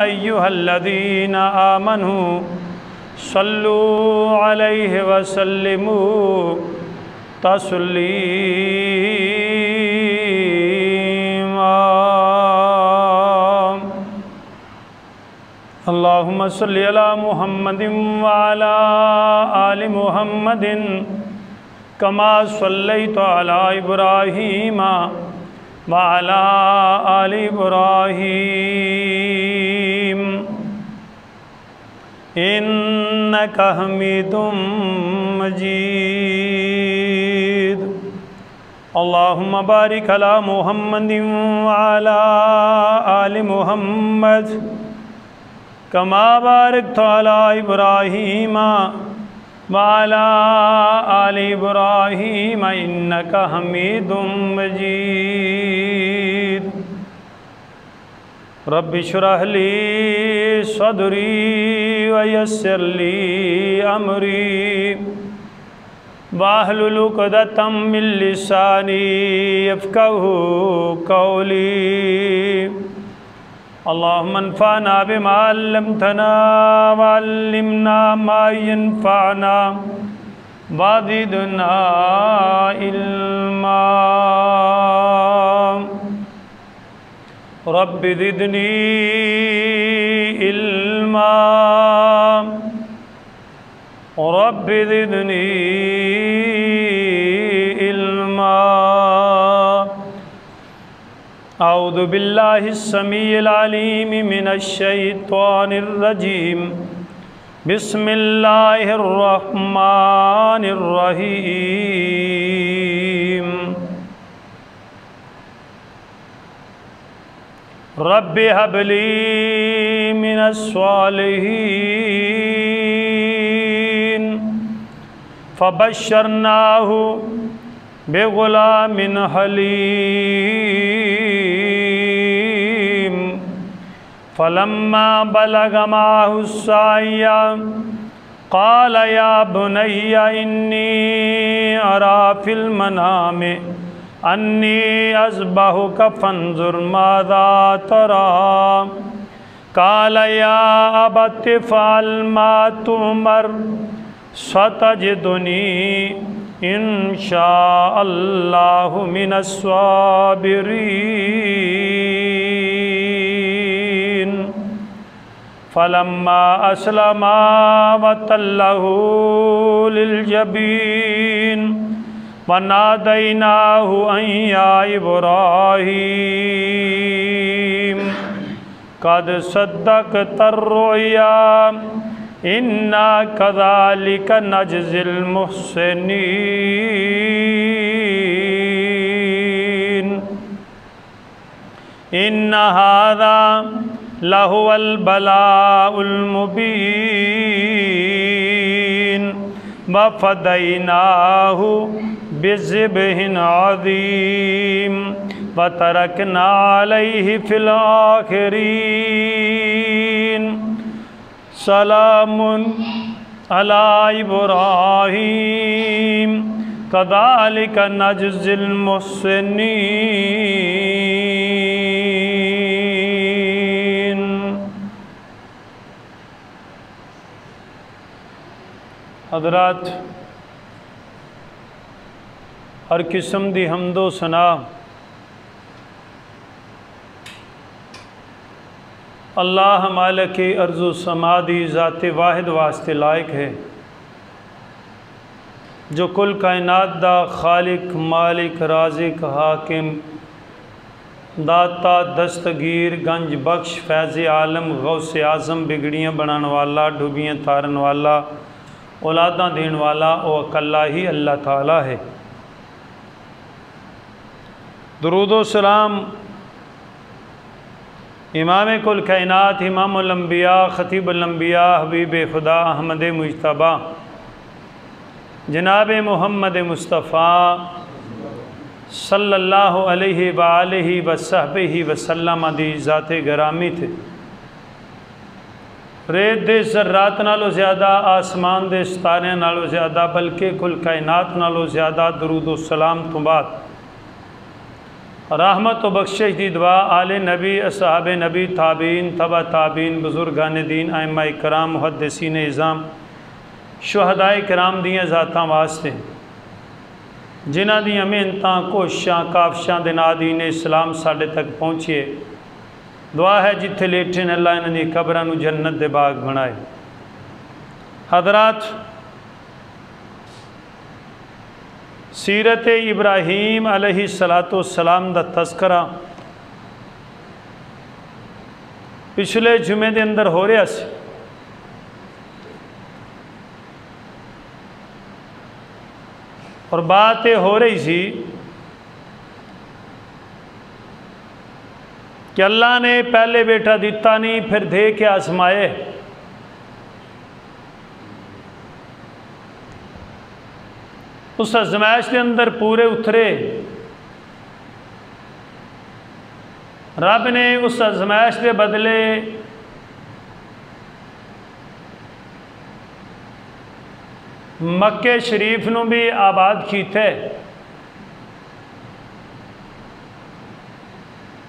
अय्युहल्लज़ीना आमनू सल्लू अलैहि वसल्लिमू तस्लीमा। अल्लाहुम्मा सल्लि अला मुहम्मदिन व अला आलि मुहम्मदिन कमा सल्लैतु अला इब्राहीम व अला आलि इब्राहीम इन्नका हमीदुम मजीद। अल्लाहुम्मा बारिक अला मुहम्मदिन व अला आलि मुहम्मद कमा बारकत अला इब्राहीम व अला आलि इब्राहीम इन्नका हमीदुम मजीद। रब्बि इश्रह ली सदरी व यस्सिर ली अमरी वाहलुल उक़दतम मिन लिसानी यफ़क़हू क़ौली। अल्लाहुम्मा अन्फ़अना बिमा अल्लमतना व अल्लिमना मा यनफ़अना व ज़िदना इल्मा। Rabbi ज़िदनी इल्मा rabbi ज़िदनी इल्मा। अऊज़ु बिल्लाहिस समीइल अलीम मिनश शैतानिर रजीम। बिस्मिल्लाहिर रहमानिर रहीम। Rabbi humbly minus सालिहीन। फबश्शरनाहु बिग़ुलामिन हलीम। फलम्मा बलग माहु साय क़ाल या बुनय्य इन्नी अरा फ़िल मनामि अन्नी अज़बहुक फ़ंज़ुर माज़ा तरा। क़ाल या अबति फ़अल मा तुमर सतजिदुनी इंशाअल्लाहु मिनस्साबिरीन। फलम्मा अस्लमा वतल्लहु लिलजबीन वनादैनाहु अन या इब्राहीम क़द सद्दक़तर रुया इन्ना कज़ालिक नजज़िल मुहसिनीन। इन्न हाज़ा लहुवल बलाउल मुबीन व फ़दैनाहु बिज़िब्हिन अज़ीम व तरकना अलैहि फ़िल आख़िरीन। सलामुन अला इब्राहीम कज़ालिक नजज़िल मुहसिनीन। हज़रात, हर किस्म दी हम्दो सना अल्लाह मालिक अर्ज़ समादी ज़ात वाहिद वास्ते लायक है, जो कुल कायनात दा खालिक मालिक राज़िक हाकिम दाता दस्तगीर गंज बख्श फैज़ आलम गौसे आज़म बिगड़ियाँ बनाने वाला डूबियाँ तारन वाला औलादा देने वाला ओ अकल्ला ही अल्लाह ताला है। दुरूदो सलाम इमाम कुल कायनात इमामुल अंबिया ख़तीबुल अंबिया हबीब खुदा अहमद मुज्तबा जनाब मोहम्मद मुस्तफ़ा सल्लल्लाहु अलैहि व आलिहि व सहबिहि वसल्लम दी ज़ाते गरामी थे। रेत दे ज़र्रात नालों ज़्यादा आसमान दे सितारे नालों ज़्यादा बल्कि कुल कायनात नालों ज़्यादा दरूद व सलाम तो बाद रहमत व बख्शिश दी दुआ आले नबी, असहाब नबी, ताबीन, तबा ताबीन, बुजुर्गान दीन, आइम्मा कराम, मुहद्दिसीन इज़ाम, शुहदाए कराम दियां ज़ातां वास्ते जिन्हां दियां मेहनतां कोशिशां काफशां दे नाल दीन इस्लाम साडे तक पहुँचे। दुआ है जिथे लेटे ने अल्लाह इन्हां दी कबरां नूं जन्नत दे बाग बनाए। हज़रात, सीरत इब्राहीम अलैहिस्सलाम दा तज़करा पिछले जुमे दे अंदर हो रहा सी। और बात ये हो रही सी कि अल्लाह ने पहले बेटा दिता नहीं, फिर दे के आजमाए। उस आजमाइश के अंदर पूरे उतरे। रब ने उस आजमाइश के बदले मक्के शरीफ नूं भी आबाद कीते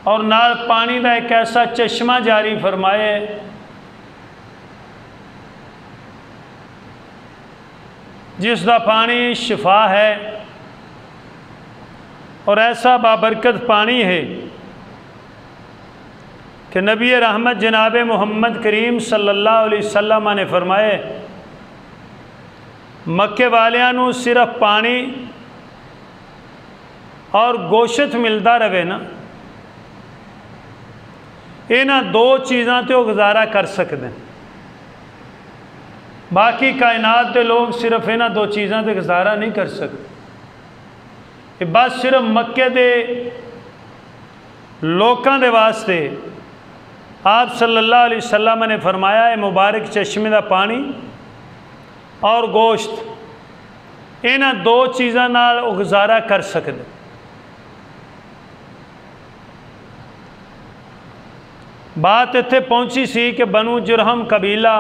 और नाल पानी का एक ऐसा चश्मा जारी फरमाए जिसका पानी शिफा है और ऐसा बाबरकत पानी है कि नबी रहमत जनाब मोहम्मद करीम सल्लल्लाहु अलैहि वसल्लम ने फरमाए, मक्के वालियां नूं सिर्फ पानी और गोश्त मिलता रहे ना, इन्हां दो चीज़ां ते वो गुजारा कर सकते। बाकी कायनात के लोग सिर्फ इन्हां दो चीज़ों से गुजारा नहीं कर सकते। बस सिर्फ मक्के दे लोकां दे वास्ते आप सल्लल्लाहु अलैहि वसल्लम ने फरमाया है, मुबारक चश्मे का पानी और गोश्त इन्हां दो चीज़ों नाल गुजारा कर सकते। बात इत्थे पहुंची सी कि बनु जुरहम कबीला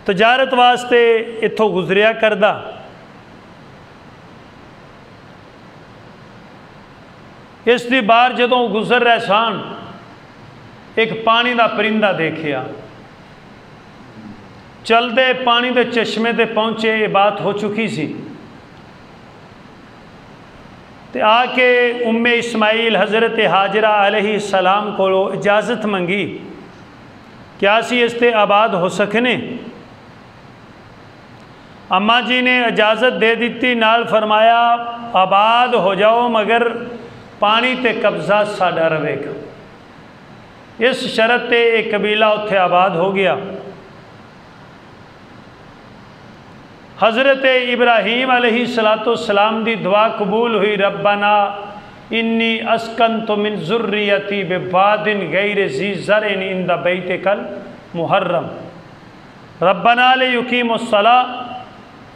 तजारत वास्ते इत्थों गुजरिया करदा। इस दी बार जदों गुजर रहे सन, एक पानी का परिंदा देखिया। चलते पानी के चश्मे ते पहुँचे, ये बात हो चुकी सी। ते आके उम्मे इस्माइल हज़रत हाजरा अलैहिस्सलाम को इजाज़त मंगी, क्या सी इसते आबाद हो सकने। अम्मा जी ने इजाज़त दे दी, नाल फरमाया आबाद हो जाओ मगर पानी ते कब्ज़ा साडा रहेगा। इस शरत ते एक कबीला उत्थे आबाद हो गया। हज़रत इब्राहीम अलैहिस्सलाम दी दुआ कबूल हुई, रब्बना इन्नी अस्कनतु मिन ज़ुर्रियती बिवादिन गैरि ज़ी ज़रइन इंद बैतिकल मुहर्रम रब्बना लियुकीमुस्सला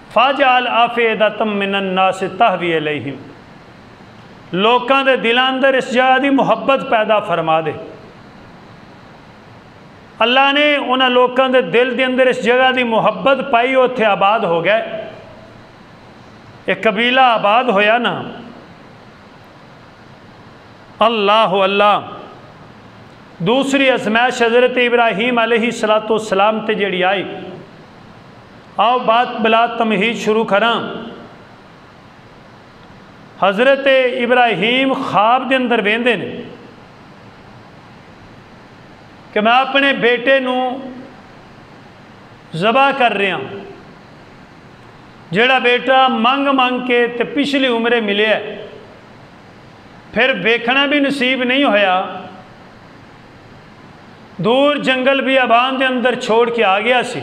फ़ाजअल आफ़िदतम मिनन नास तहवी अलैहिम। लोकां दे दिलां अंदर इस जगह की मुहब्बत पैदा फरमा दे। अल्लाह ने उन्होंने लोगों के दिल के अंदर इस जगह की मुहब्बत पाई, उत्थे आबाद हो गए। एक कबीला आबाद होया ना। अल्लाह अल्लाह। दूसरी आज़माइश हज़रत इब्राहीम अलैहिस्सलाम ते जिहड़ी आई, आओ बात बिला तमहीद शुरू करा। हज़रत इब्राहीम ख्वाब के अंदर वेंदे ने कि मैं अपने बेटे नूं ज़बा कर रहा, जिहड़ा बेटा मंग मंग के ते पिछली उम्रे मिले, फिर वेखना भी नसीब नहीं होया, दूर जंगल भी आबान के अंदर छोड़ के आ गया सी।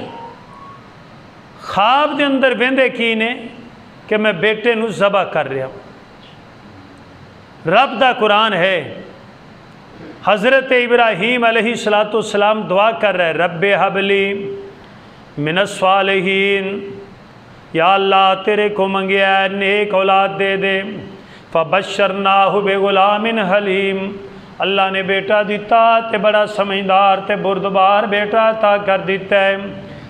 ख्वाब के अंदर वेंदे की ने कि मैं बेटे नूं ज़बा कर रहा। रब दा कुरान है, हज़रत इब्राहीम अलैहिस्सलाम दुआ कर रहे, रब्बे हबली मिनस्सालिहीन, या अल्लाह तेरे को मंगिया नेक औलाद दे दे। फ़बश्शरनाहु बिग़ुलामिन हलीम, अल्लाह ने बेटा दिता ते बड़ा समझदार ते बुरदबार बेटा अता कर दिता है।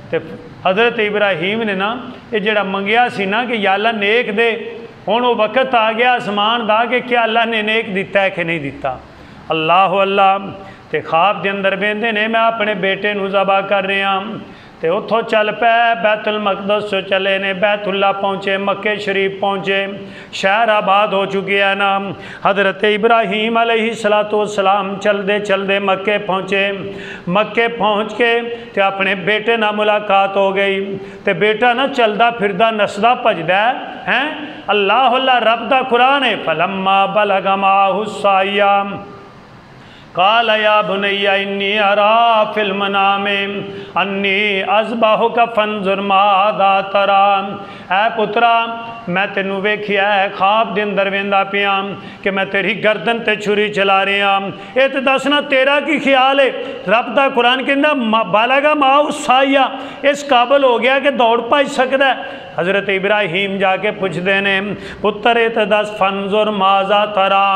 तो हज़रत इब्राहीम ने ना ये जड़ा मंगिया सी ना कि या अल्लाह नेक दे, हुण वो वक्त आ गया आसमान दा कि क्या अल्लाह ने नेक दिता है कि नहीं दिता। अल्लाह अल्लाह ते ख्वाब के अंदर वेंदे ने मैं अपने बेटे नूं ज़बा कर रहा, तो उतों चल पै बैतुल मकदस चो चले ने, बैतुल्ला पहुँचे, मक्के शरीफ पहुँचे, शहर आबाद हो चुके हैं ना। हज़रत इब्राहीम अलैहिस्सलाम चलते चलते मक्के पहुँचे, मक्के पहुँच के ते अपने बेटे नाल मुलाकात हो गई। तो बेटा ना चलदा फिरदा नसदा भजदा है। अल्लाह अल्लाह रब दा कुरान है, फलम्मा बलग माहु साया काल या बुनैया इन्नी अरा फिल मनामे अन्नी अज़बहुका फंजुर मादा तरा। ऐ पुत्रा मैं तेनू वेखिया है ख्वाब दे अंदर वेंदा पिया कि मैं तेरी गर्दन ते छुरी चला रहा। ये तो दसना तेरा की ख्याल है। रब दा कुरान कहंदा बालगा माओ साया, इस काबल हो गया कि दौड़ भज सकदा है। हज़रत इब्राहीम जाके पुछते ने पुत्र ये तो दस फंजुर माजा तरा,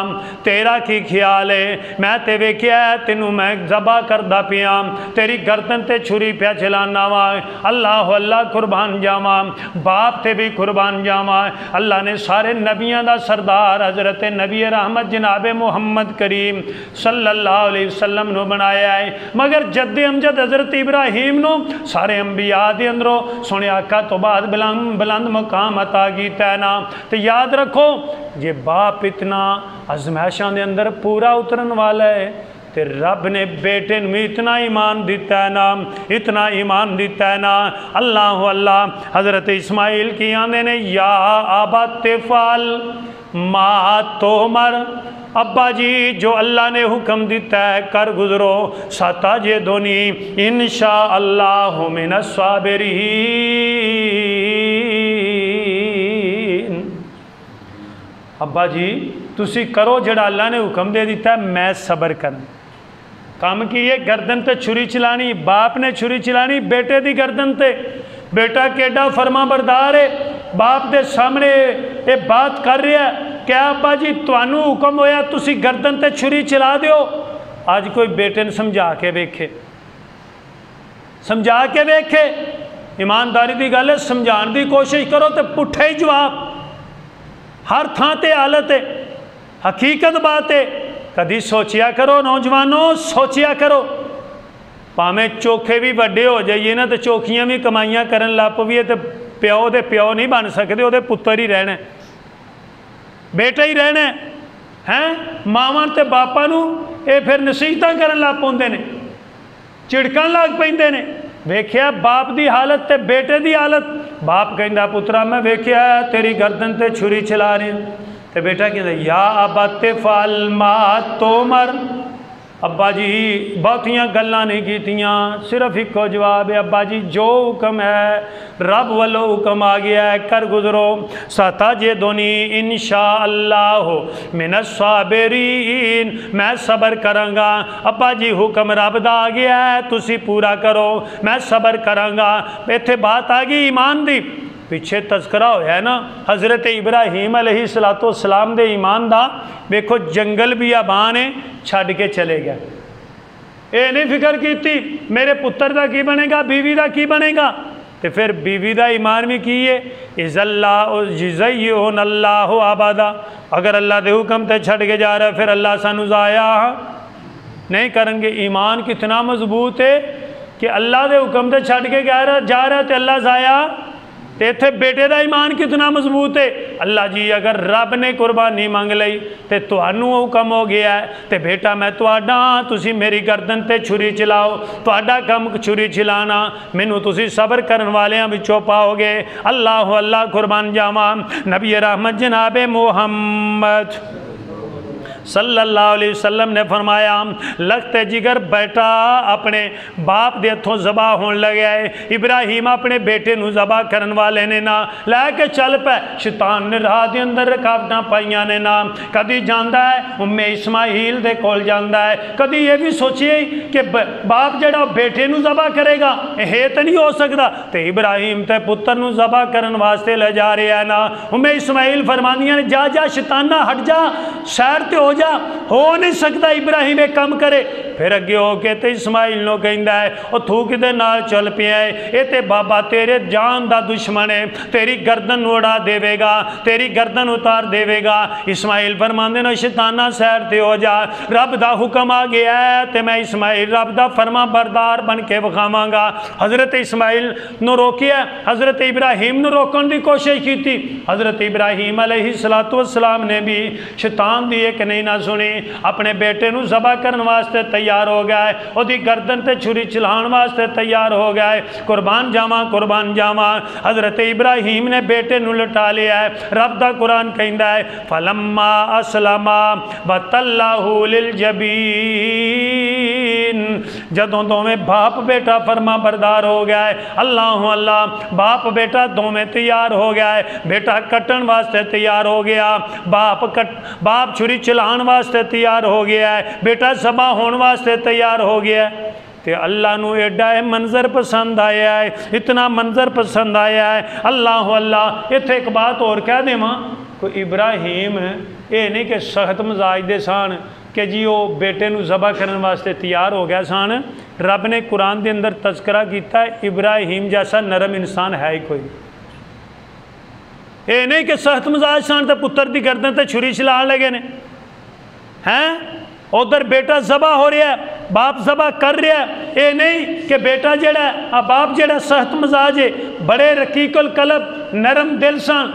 तेरा की ख्याल है। मैं ते वेखिया है तेनू मैं ज़बा करदा पिया, तेरी गर्दन ते छुरी पिया चलाना वा। अल्लाह अल्लाह कुर्बान जावा, बाप ते भी कुर्बान जावा। अल्लाह ने सारे नबियों का सरदार हज़रत नबी रहमत जनाब मुहम्मद करीम सल्लल्लाहु अलैहि वसल्लम नो बनाया है। मगर जद्दे अमजद हज़रत इब्राहीम नो सारे अंबिया के अंदरों सोने आका तो बाद बुलंद मुकाम अता कीता ना। तो याद रखो जे बाप इतना आजमाइशों के अंदर पूरा उतरन वाला है, तो रब ने बेटे में इतना ईमान दिता है ना, इतना ईमान दिता है ना। अल्लाह अल्लाह हज़रत इस्माइल की आंदे ने या आबा तेफाल मा तोमर, अब्बा जी जो अल्लाह ने हुक्म दिता है कर गुजरो, सता जे दोनी इंशा अल्लाह मिनस साबिरीन। अब्बा जी तुसी करो जड़ा अल्लाह ने हुक्म दे दिता है, मैं सबर कर। काम की ये गर्दन ते छुरी चलानी, बाप ने छुरी चलानी बेटे दी गर्दन ते। बेटा केडा फरमा बरदार है, बाप दे सामने ये बात कर रहा है क्या अब्बा जी तुहानू हुक्म होया तुसी गर्दन ते छुरी चला दियो। आज कोई बेटे ने समझा के वेखे, समझा के वेखे। ईमानदारी की गल है, समझाने की कोशिश करो तो पुट्ठे ही जवाब। हर थां ते हालत है, हकीकत बात है। कभी सोचिया करो नौजवानों, सोचिया करो। भावें चोखे भी वड्डे हो जाइए ना तो चोखियां भी कमाइयां करन लग पवीए तो प्यो दे प्यो नहीं बन सकते, वो पुत्र ही रहना, बेटा ही रहना है। मावां ते बापां नूं ये फिर नसीहतां करन लग पौंदे ने, झिड़कन लग पैंदे ने। वेख्या बाप की हालत ते बेटे की हालत। बाप कहंदा पुत्रा मैं वेख्या तेरी गर्दन ते छुरी चला रहे, तो बेटा कहता या अब्बा तेफाल मा तोमर। अब्बा जी बहुतियाँ गल्लां नहीं कीतियां, सिर्फ इको जवाब है अब्बा जी जो हुक्म है रब वालों हुक्म आ गया है कर गुजरो, सता जे दोनी इंशा अल्लाह मिनस साबिरीन, मैं सबर करांगा। अब्बा जी हुक्म रब दा आ गया है तुसी पूरा करो, मैं सबर करांगा। इत्थे बात आ गई ईमान दी। पिछे तस्करा होया है ना हज़रत इब्राहीम अलैहिस्सलाम दे ईमान दा। देखो जंगल भी आबान है, छड़ के चले गए। ये नहीं फिक्र की मेरे पुत्र का की बनेगा, बीवी का की बनेगा। तो फिर बीवी का ईमान भी की है इज़ल्लाह अल्लाह आबादा। अगर अल्लाह के हुक्म ते छड़ के जा रहा है फिर अल्लाह सानू ज़ाया नहीं करेंगे। ईमान कितना मजबूत है कि अल्लाह के हुक्म ते छड़ के जा रहा है तो अल्लाह ज़ाया। तो इत्थे बेटे का ईमान कितना मजबूत है। अल्लाह जी अगर रब ने कुर्बानी मंग लई तो तुहानू हुक्म हो गया है तो बेटा मैं तुहाडा, तुसी मेरी गर्दन ते छुरी चलाओ, तुहाडा कम छुरी चलाना, मैनू तुसी सबर करन वालियां विचों पाओगे। अल्लाह अल्लाह कुर्बान जावा। नबी रहमत जनाब मुहम्मद सल्लल्लाहु अलैहि वसल्लम ने फरमाया लगते जिगर बेटा अपने बाप दे हथों ज़बा होने लगे है। इब्राहीम अपने बेटे नू ज़बा करन वाले ने ना लैके चल पै। शैतान ने राह दे अंदर रुकावटां पाईयां ने ना। कदी जांदा है उम्मे इस्माइल दे कोल जांदा है, कदी ये भी सोचिए कि बाप जड़ा बेटे नू ज़बा करेगा ये तो नहीं हो सकता। तो इब्राहीम ते पुत्र नू ज़बा करन वास्ते ले जा रहा है ना। उम्मे इस्माइल फरमांदियां ने जा जा शैताना हट जा, सैर ते हो जा, हो नहीं सकता इब्राहीम एक काम करे। फिर अगे होके तो इस्माइल नो कहंदा है ओ तू किदे नाल चल पिया है, ये ते बाबा तेरे जान दा दुश्मन है, तेरी गर्दन उड़ा देवेगा, तेरी गर्दन उतार देवेगा। इस्माइल फरमांदे ने शैताना सैर ते हो जा, रब दा हुक्म आ गया है ते मैं इस्माइल रब दा फरमा बरदार बन के विखावांगा। हज़रत इस्माइल नु रोकिया, हज़रत इब्राहिम नु रोकने की कोशिश की थी। हज़रत इब्राहिम अलैहिस्सलातु वस्सलाम ने भी शैतान दी एक नहीं ना सुनी, अपने बेटे नू ज़बह करने वास्ते तैयार हो गए, ओदी गर्दन ते छुरी चलाने वास्ते तैयार हो गए। कुर्बान जावा कुर्बान जावा। हज़रत इब्राहिम ने बेटे नू लटा लिया है। रब दा कुरान कहंदा है फलम्मा अस्लमा वतल्लहु लिल जबीन, जदों दोवें बाप बेटा फरमा बरदार हो गया है, अल्लाह अल्लाह, बाप बेटा दोवें तैयार हो गया है। बेटा कट्टन वास्ते तैयार हो गया, बाप छुरी चलाने वास्ते तैयार हो गया है, बेटा ज़बह होने वास्ते तैयार हो गया है। तो अल्लाह नू एडा मंजर पसंद आया है, इतना मंजर पसंद आया है। अल्लाह अल्लाह। इत्थे एक बात और कह देवां, कोई इब्राहिम ये नहीं कि सख्त मजाज दे सन कि जी वो बेटे नू ज़बह करने वास्ते तैयार हो गया सन। रब ने कुरान के अंदर तस्करा किया इब्राहिम जैसा नरम इंसान है ही कोई। ये नहीं कि सख्त मजाज सन तो पुत्र की गर्दन ते छुरी चलाने लगे ने हैं। उधर बेटा ज़बह हो रहा है, बाप ज़बह कर रहा है। ये नहीं कि बेटा जड़ा बाप जड़ा सख्त मजाज है, बड़े रकीकुल कलब नरम दिल सन।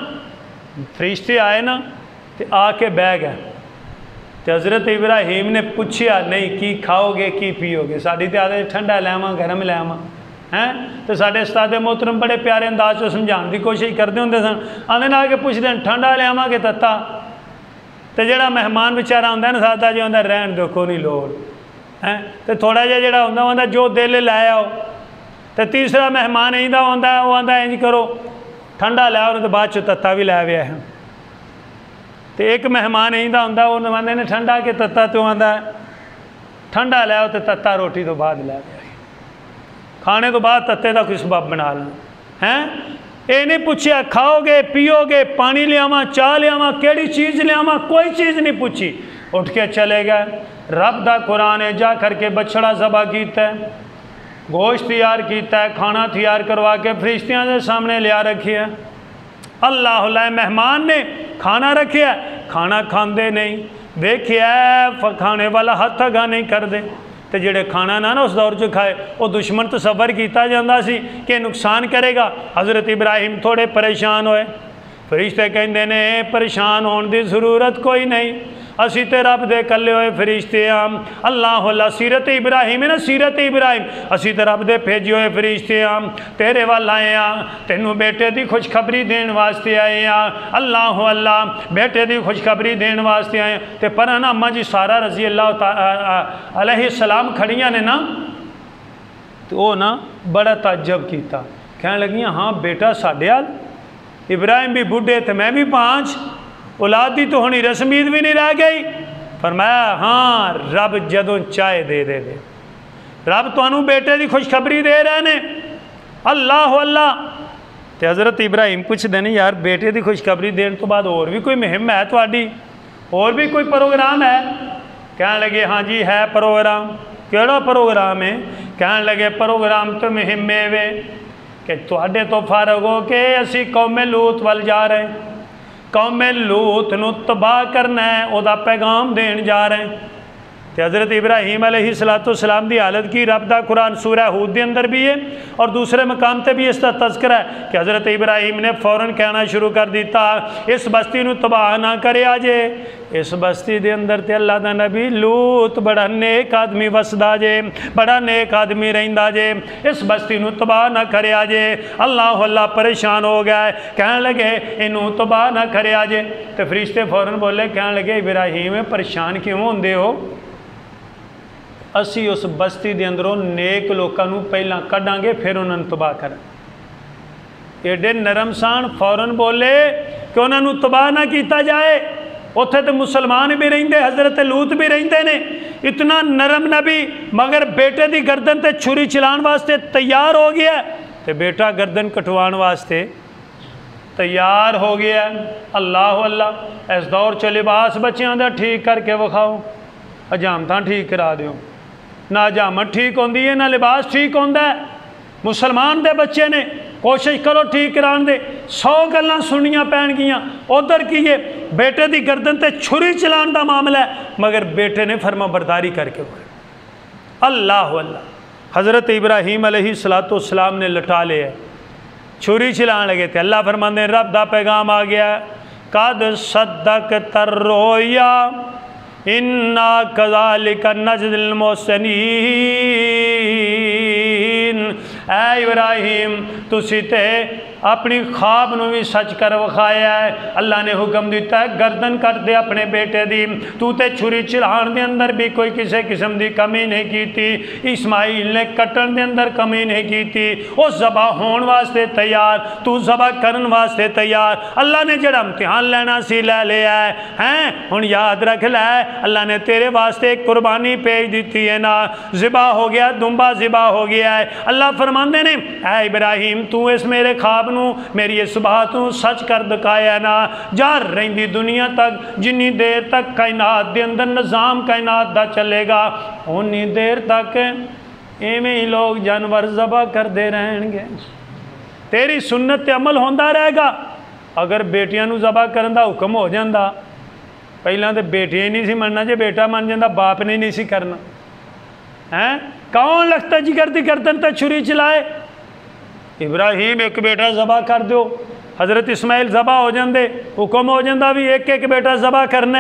फरिश्ते आए ना तो आके बह गए, तो हज़रत इब्राहिम ने पूछा नहीं की खाओगे की पियोगे, साड़ी तो आदत ठंडा लैवा गर्म लैवा हैं। तो साढ़े उस्ताद मोहतरम बड़े प्यारे अंदाज से समझाने की कोशिश करते होंगे सन। आने ना के पुछते हैं ठंडा लियावा कि तत्ता, तो जोड़ा मेहमान बेचारा आंदा ना सादा जो आंदा रहन दो को नहीं लोड़ हैं। तो थोड़ा जिहा जोड़ा आंदा जो दिल लै आओ। तो तीसरा मेहमान इंदा आंदा वो आंदा इंज करो ठंडा लै आओ, तो बाद चो तत्ता भी लै आया है। तो एक मेहमान इंदा आंदा वो आंदे ने ठंडा के तत्ता, तो आंदा ठंडा लै आओ तो तत्ता रोटी तो बाद लै आया, खाने तो बाद तत्ते का कोई सबब बना लो हैं। ये नहीं पूछा खाओगे पियोगे पानी लियावा चाह लियावा केड़ी चीज़ लियावा, कोई चीज़ नहीं पूछी, उठ के चले गए। रब दा कुरान है जा करके बछड़ा ज़बह किया, गोश्त तैयार किया, खाना तैयार करवा के फरिश्तियां के सामने लिया रखिए। अल्लाह मेहमान ने खाना रखिया, खाना खाते नहीं, वेख्या खाने वाला हथ अगा नहीं करते। तो जेड़े खाना ना उस दौर च खाए वो दुश्मन तसव्वुर किया जाता सी कि नुकसान करेगा। हज़रत इब्राहिम थोड़े परेशान होए, फरिश्ते कहते ने परेशान होने की जरूरत कोई नहीं, असी तो रब दे कल्ले हुए फरिश्ते हाँ। अल्लाह अल्लाह सीरत इब्राहिम है ना, सीरत इब्राहिम, असी तो रब दे भेजे हुए फरिश्ते हाँ, तेरे वाल आए हाँ, तेनू बेटे की खुशखबरी देने वास्ते आए हाँ। अल्लाह अल्लाह, बेटे की खुशखबरी देने वास्ते आए। तो पर ना अम्मा जी सारा रजी अल्लाह अलैहिस्सलाम खड़ियाँ ने ना, तो वो ना बड़ा ताज्जुब किया, कहने लगियाँ हाँ बेटा साढ़े हाल, इब्राहिम भी बुढ़े थे मैं भी 5, औलाद की तो होनी रस्मीद भी नहीं रह गई। फरमाया हाँ रब जदों चाहे दे दे, रब तुहानू बेटे की खुशखबरी दे रहे ने। अल्लाह अल्लाह। तो हज़रत इब्राहिम पूछते हैं यार बेटे की खुशखबरी देने तो बाद और भी कोई मुहिम है थोड़ी, और भी कोई प्रोग्राम है? कहने लगे हाँ जी है प्रोग्राम। केड़ा प्रोग्राम है? कहने लगे प्रोग्राम तो मुहिम वे कि तुहाडे तो फारग हो के असी कौमे लूत वाल जा रहे हैं, कौमे लूत नू तबाह करना है, वह पैगाम देन जा रहे हैं। तो हज़रत इब्राहिम अलैहिस्सलाम की हालत की रब दा कुरान सूरह हूद के अंदर भी है और दूसरे मकाम पर भी इसका तस्करा है कि हज़रत इब्राहिम ने फ़ौरन कहना शुरू कर दिता इस बस्ती नू तबाह ना करे आजे, इस बस्ती के अंदर तो अल्लाह का नबी लूत बड़ा नेक आदमी वसदा जे, बड़ा नेक आदमी रहिंदा जे, इस बस्ती नू तबाह ना करे आजे। अल्लाह अल्लाह परेशान हो गया, कहने लगे इनू तबाह ना करे आजे। तो फरिश्ते फ़ौरन बोले, कहने लगे इब्राहिम परेशान क्यों होंदे हो, असी उस बस्ती के अंदरों नेक लोगों को पहला कढ़ांगे फिर उन्होंने तबाह कर। एडे नरम सान फौरन बोले कि उन्होंने तबाह ना किया जाए, उत्थे तो मुसलमान भी रहिंदे, हज़रत लूत भी रहिंदे ने। इतना नरम नबी मगर बेटे की गर्दन ते छुरी चलाने वास्ते तैयार हो गया, तो बेटा गर्दन कटवाने वास्ते तैयार हो गया। अल्लाह अल्लाह। इस दौर च लिबास बच्चों का ठीक करके विखाओ, हजामत ठीक करा दो, ना हजामत ठीक होंदी है, ना लिबास ठीक होंदा है। मुसलमान दे बच्चे ने कोशिश करो ठीक कराने दे, 100 गल्लां सुनिया पैणगियां। उधर की है बेटे की गर्दन ते छुरी चलाने का मामला है, मगर बेटे ने फर्मा बरदारी करके अल्लाह अल्लाह। हज़रत इब्राहीम अलैहिस्सलाम ने लटा लिया, छुरी चलाने लगे थे। अल्लाह फरमाते रब दा पैगाम आ गया, कद सद्दक तररोया इन्ना कज़ालिका नज़्ज़िल मुहसिनीन। ऐ इब्राहिम तुसी ते अपनी ख्वाब नूं भी सच कर विखाया है। अल्लाह ने हुक्म दिता है गर्दन कट दे अपने बेटे दी, तू ते छुरी चलाण दे अंदर भी कोई किसी किस्म की कमी नहीं की थी। इस्माइल ने कटण दे अंदर कमी नहीं की थी। वो ज़बा होने वास्ते तैयार, तू ज़बा करन वास्ते तैयार। अल्लाह ने जड़ा इम्तिहान लेना सी ले लिया है। हुण याद रख लै, अल्लाह ने तेरे वास्ते एक कुर्बानी भेज दी है ना, ज़िबा हो गया, दुम्बा ज़िबा हो गया है। अल्लाह फरमाते ने ऐ इब्राहिम तू इस मेरे ख्वाब मेरी इस बात को सच कर दिखाया ना, जा रही दुनिया तक जिन्नी देर तक कायनात के अंदर निज़ाम कायनात का चलेगा उन्नी देर तक इवें ही लोग जानवर ज़बा करते रहेंगे। तेरी सुन्नत अमल होता रहेगा। अगर बेटियां नूं ज़बा करन दा हुक्म हो जाता, पहला तो बेटियां नहीं सी मनना, जे बेटा मन जाता बाप ने नहीं सी करना है। कौन लगता जिगर दी गर्दन ते छुरी चलाए। इब्राहिम एक बेटा ज़बा कर दो, हज़रत इस्माइल ज़बा हो जाते, हुक्म हो जाता भी एक एक बेटा ज़बा करना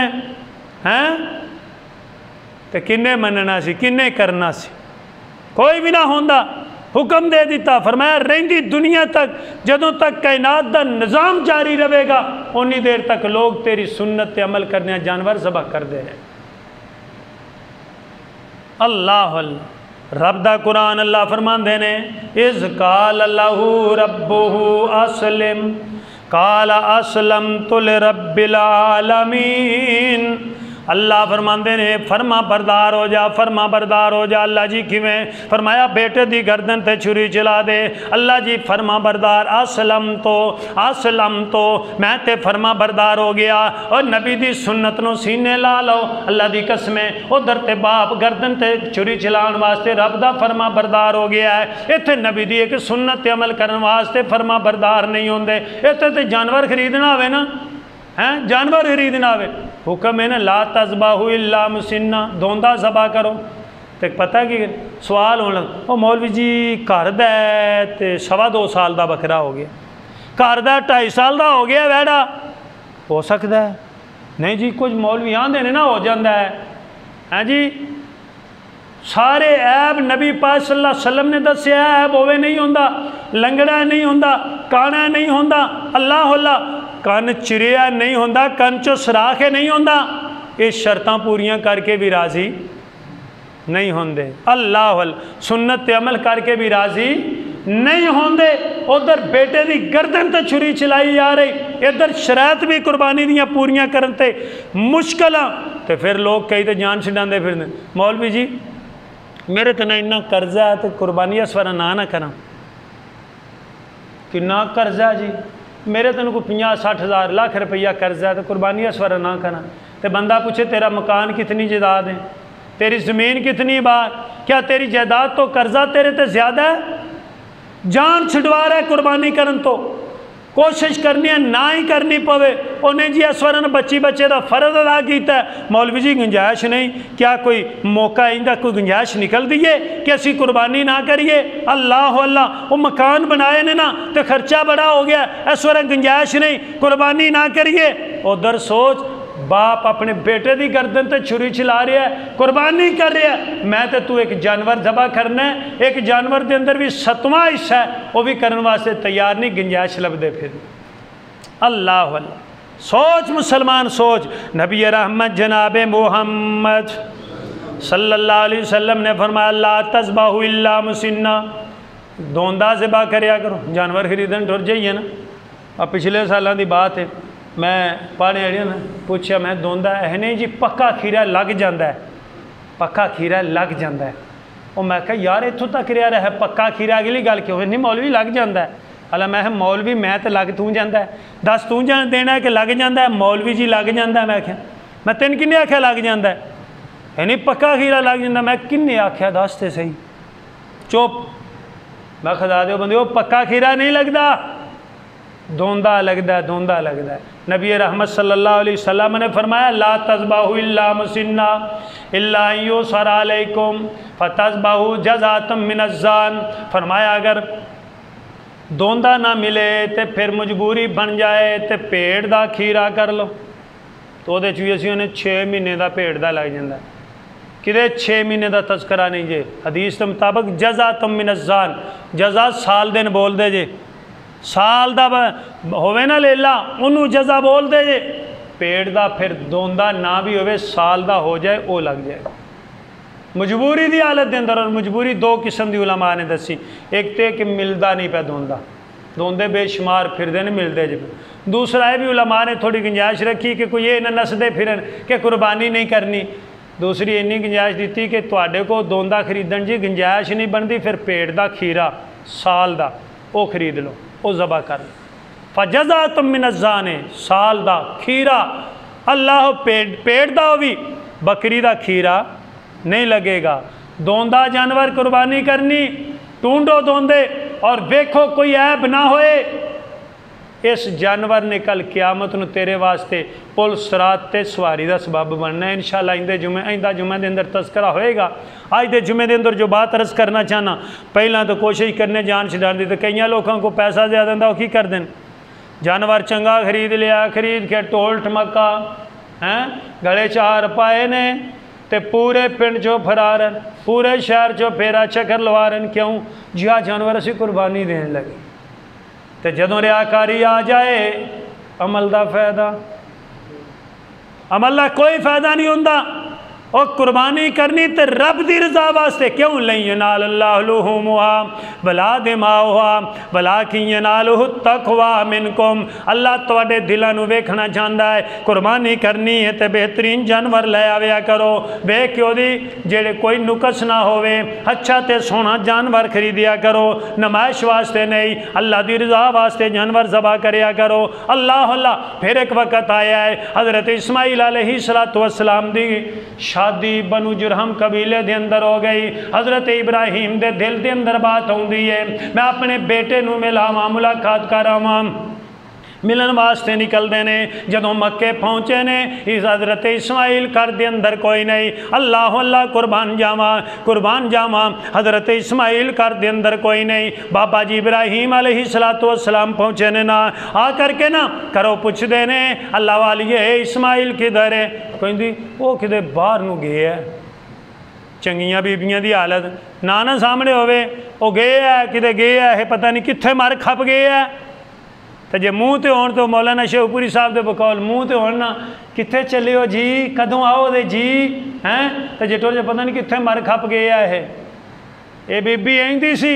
है। तो किन्ने मनना सी, किन्ने करना सी, कोई भी ना होंदा। हुक्म दे दिता, फरमाया रही दुनिया तक जदों तक कायनात का निज़ाम जारी रहेगा उन्नी देर तक लोग तेरी सुन्नत अमल करने जानवर ज़बा करते हैं। अल्लाह अल्लाह। रब दा कुरान अल्लाह फरमांदे ने इज़ काल अल्लाहु रब्बुहु अस्लिम काल अस्लमतु लिरब्बिल आलमीन। अल्लाह फरमांदे ने फरमा बरदार हो जा, फरमा बरदार हो जा। अल्लाह जी किवें फरमाया बेटे दी गर्दन ते छुरी चला दे। अल्लाह जी फरमा बरदार असलम तो मैं ते फरमा बरदार हो गया। और नबी दी सुन्नत नूं सीने ला लो, अल्लाह दी कसमें उधर ते बाप गर्दन ते छुरी चलाने वास्ते रब दा फरमा बरदार हो गया है। इत्थे नबी दी एक सुन्नत अमल करने वास्ते फरमा बरदार नहीं होंदे। इत्थे ते जानवर खरीदना होवे ना हैं, जानवर खरीदना आवे, हुक्म है ना ला तज़बाहु इल्ला मुसिन्ना, धोंदा ज़बा करो। तो पता कि सवाल होने लगा, ओ मौलवी जी घर दा ते 2.25 साल का बकरा हो गया, घर दा 2.5 साल का हो गया वैड़ा, हो सकता है? नहीं जी कुछ मौलवी आंदे ने ना हो जाता है जी। सारे ऐब नबी पाक सल्लल्लाहु अलैहि वसल्लम ने दस्या, ऐब होवे नहीं होंदा, लंगड़ा नहीं होंदा, काना नहीं होंदा, अल्लाह अल्लाह कन चिरिया नहीं होंदा, कन चो सराख नहीं होंदा। ये शर्तां पूरियां करके भी राजी नहीं होंदे। अल्लाह अल्लाह सुन्नत अमल करके भी राजी नहीं होंदे। उधर बेटे की गर्दन तो छुरी चलाई जा रही, इधर शरायत भी कुर्बानी दियां पूरियां करन ते मुश्किल। तो फिर लोग कई तो जान छड़ाते फिरदे, मौलवी जी मेरे तो ना इन्ना कर्जा है तो कुर्बानी इस बार ना करा। किन्ना कर्जा जी? मेरे तेन को 50-60 हज़ार लाख रुपया कर्जा है तो कुर्बानी इस बार ना करा। तो बंदा पूछे तेरा मकान कितनी जायदाद है, तेरी ज़मीन कितनी बार, क्या तेरी जायदाद तो कर्जा तेरे तो ज़्यादा है? जान छुड़वा रहा है कुर्बानी करन तो कोशिश करनी है ना ही करनी पवे। उन्हें जी इस बार बच्ची बच्चे का फर्ज अदा किया, मौलवी जी गुंजाइश नहीं, क्या कोई मौका इंदा कोई गुंजाइश निकलती है कि असी कुर्बानी ना करिए? अल्लाह अल्लाह वो मकान बनाए ने ना तो खर्चा बड़ा हो गया, इस बार गुंजाइश नहीं, कुर्बानी ना करिए। उधर सोच बाप अपने बेटे की गर्दन ते छुरी चला रहा है, कुर्बानी कर रहा है। मैं तो तू एक जानवर ज़बा करना है, एक जानवर के अंदर भी 7वां हिस्सा है, वो भी करने वास्ते तैयार नहीं, गुंजाइश लभदे फिर। अल्लाह अल्लाह सोच मुसलमान सोच। नबी रहमत जनाब मुहम्मद सल्लल्लाहु अलैहि वसल्लम ने फरमाया ला तज़बाहु इल्ला मुसिन्ना, धोंदा ज़बा करया करो। जानवर खरीदन टुर जाइए ना, अब पिछले सालों की बात है, मैं पाने आड़ी ना पूछा, मैं धोंदा है नहीं जी, पक्का खीरा लग जाता है, पक्का खीरा लग जाता है। और मैं कहा यार इत्थों तक रहा है पक्का खीरा, अगली गल क्यों नहीं मौलवी लग जाता है। हालां मैं मौलवी मैं तो लग तू जाता है, दस तू देना है कि लग जाता है? मौलवी जी लग जाता है। मैं तेन किन्ने आख्या लग जाता है? है नहीं पक्का खीरा लग जाता। मैं किन्ने आख्या दस तो सही, चुप। मैं खुदा दे बंदे, वो पक्का खीरा नहीं लगता, धोंदा लगता, धोंदा लगता है। नबी रहमत सल्लल्लाहु अलैहि वसल्लम ने फरमाया ला तज़बाहु इल्ला मुसिन्ना इल्ला युसर अलैकुम फतज़बाहु जज़ातम मिनज़्ज़ान। फरमाया अगर धोंदा ना मिले तो फिर मजबूरी बन जाए तो भेड़ का खीरा कर लो। तो वो भी असी 6 महीने का भेड़ का लग जाता, किते 6 महीने का तस्करा नहीं जे। हदीस के मुताबिक जज़ातम मिनज़्ज़ान, जज़ा साल दिन बोलते जे, साल का होवे ना लेला उन्होंने जज़ा बोलते जे। पेड़ का फिर धोंदा ना भी होवे, साल का हो जाए वो लग जाए मजबूरी की हालत के अंदर। और मजबूरी 2 किस्म की उलमा ने दसी, एक तो कि मिलता नहीं पा धोंदा, धोंदे बेशुमार फिरते नहीं मिलते जी। दूसरा ये भी उलमा ने थोड़ी गुंजाइश रखी कि कोई ये ना नसदे फिरन कि कुर्बानी नहीं करनी। दूसरी इन्नी गुंजाइश दी कि तुहाडे को धोंदा खरीदन जी गुंजाइश नहीं बनती, फिर पेड़ का खीरा साल का वो खरीद लो, वो ज़बा कर लो। फजज़ातुम मिनज़्ज़ान, साल का खीरा अल्लाह पेड़ का भी, बकरी का खीरा नहीं लगेगा। धोंदा जानवर कुर्बानी करनी, टूंडो धोंदे और देखो कोई ऐब ना होए। इस जानवर ने कल क्यामत नूं तेरे वास्ते पुल सरात ते सवारी का सबब बनना है इंशाअल्लाह। आइंदा जुमे के अंदर तस्करा होएगा। अज के जुमे के अंदर जो बात अर्ज करना चाहना, पहला तो कोशिश करने जान छुड़ाने की। तो कई लोगों को पैसा ज़्यादा होंदा, वो की कर दें, जानवर चंगा खरीद लिया, खरीद के ढोल ठमका हैं गले 4 पाए ने ते पूरे पिंड चो फरारन, पूरे शहर चो फेरा चक्कर लवारन। क्यों जी आ जानवर असी कुर्बानी देने लगे। तो जदों रियाकारी आ जाए अमल का फायदा, अमल का कोई फायदा नहीं होंदा। और कुर्बानी करनी तो रब की रजा वास्ते। क्यों लई यनाल अल्लाह लुहुमुहा वला दिमाउहा वलाकिन यनालुहु तक़वा मिनकुम। अल्लाह तुहाडे दिलों नूं वेखना चाहता है। कुर्बानी करनी है तो बेहतरीन जानवर लै आविया करो, वेख के ओदी जेड़े कोई नुकस ना होवे, अच्छा ते सोहना जानवर खरीदिया करो। नमाइश वास्ते नहीं, अल्लाह की रजा वास्ते जानवर ज़बा करिया करो। अल्लाह अल्लाह। फिर एक वक्त आया है हज़रत इस्माइल अलैहिस्सलातु वस्सलाम दी शादी बनु जुरहम कबीले के अंदर हो गई। हज़रत इब्राहिम के दिल के अंदर बात आती है, मैं अपने बेटे नूं मिलावां, मुलाकात करावां। मिलन वास्ते निकलते ने। जदों मक्के पहुँचे ने, इस हज़रत इस्माइल घर के अंदर कोई नहीं। अल्लाह अल्लाह कुर्बान जावा, कुर्बान जावा। हज़रत इस्माइल घर के अंदर कोई नहीं। बाबा जी इब्राहिम अलैहिस्सलातु वस्सलाम पहुँचे ने ना, आ करके ना करो पुछते ने अल्लाह वालिए इस्माइल किधर है? कहती वो किते बाहर नूं गए है। चंगियां बीबियां की हालत ना ना सामने होवे, वो गए है किते गए है, पता नहीं कित्थे मर खप गए है। तो जे मूँह तो होण तो मौलाना शेखपुरी साहब के बकौल मूँह तो होण ना, कित्थे चले हो जी, कदों आओ दे जी हैं। तो जे टोल पता नहीं कित्थे मर खप गए है। ये बीबी आंदी सी,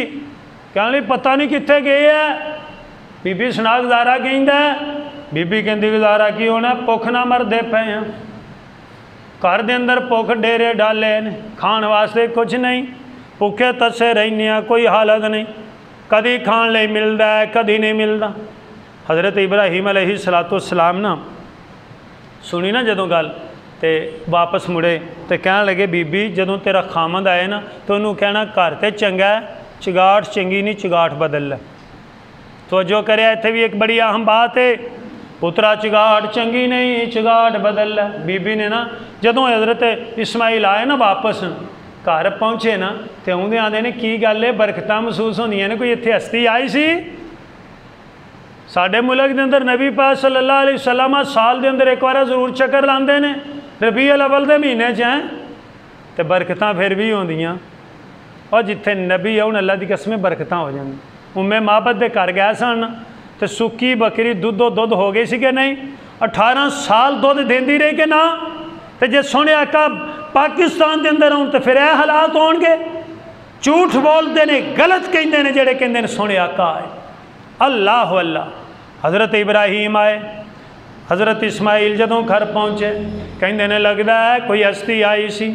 कहने पता नहीं कित्थे गए है। बीबी सुना गुजारा कहंदा, बीबी कहती गुजारा की होना, भुख ना मरदे पे हैं। घर के अंदर भुख डेरे डाले ने, खाण वास्ते कुछ नहीं, भुखे तसे रहने, कोई हालत नहीं, कभी खाण लई मिलता है कभी नहीं मिलता। हज़रत इब्राहिम अलैहिस्सलातु वस्सलाम ना सुनी ना जदों गल, तो वापस मुड़े तो कह लगे बीबी जदों तेरा खामद आए ना तो उन्होंने कहना घर तो चंगा है, चगाट चंगी नहीं, चगाट बदल लै। तो जो करे इत्थे भी एक बड़ी अहम बात है, पुत्रा चगाट चंगी नहीं, चगाट बदल लै। बीबी ने ना जदों हज़रत इस्माइल आए ना वापस घर पहुँचे ना, तो आउंदे आंदे ने की गल है, बरकत महसूस होंदियां ने, कोई इत्थे हस्ती आई सी। साडे मुल्क के अंदर नबी पाक सल्लल्लाहु अलैहि वसल्लम साल के अंदर एक बार जरूर चक्कर लाते हैं, रबीउल अव्वल के महीने च हैं, तो बरकत फिर भी होंदियां। और जिथे नबी आउन अल्लाह की कसमें बरकत हो जाए। उम्मे माबद के घर गए सन तो सुक्की बकरी दुद्धो दुध हो गई सी कि नहीं, 18 साल दुध देंदी रही कि ना। तो जे सोने आका पाकिस्तान के अंदर आउन तो फिर यह हालात होणगे। झूठ बोलते हैं, गलत कहते हैं जेड़े कहते हैं सोने आका है। अल्लाह अल्लाह। हज़रत इब्राहिम आए, हज़रत इस्माइल जदों घर पहुँचे कहते ने लगता है कोई हस्ती आई सी।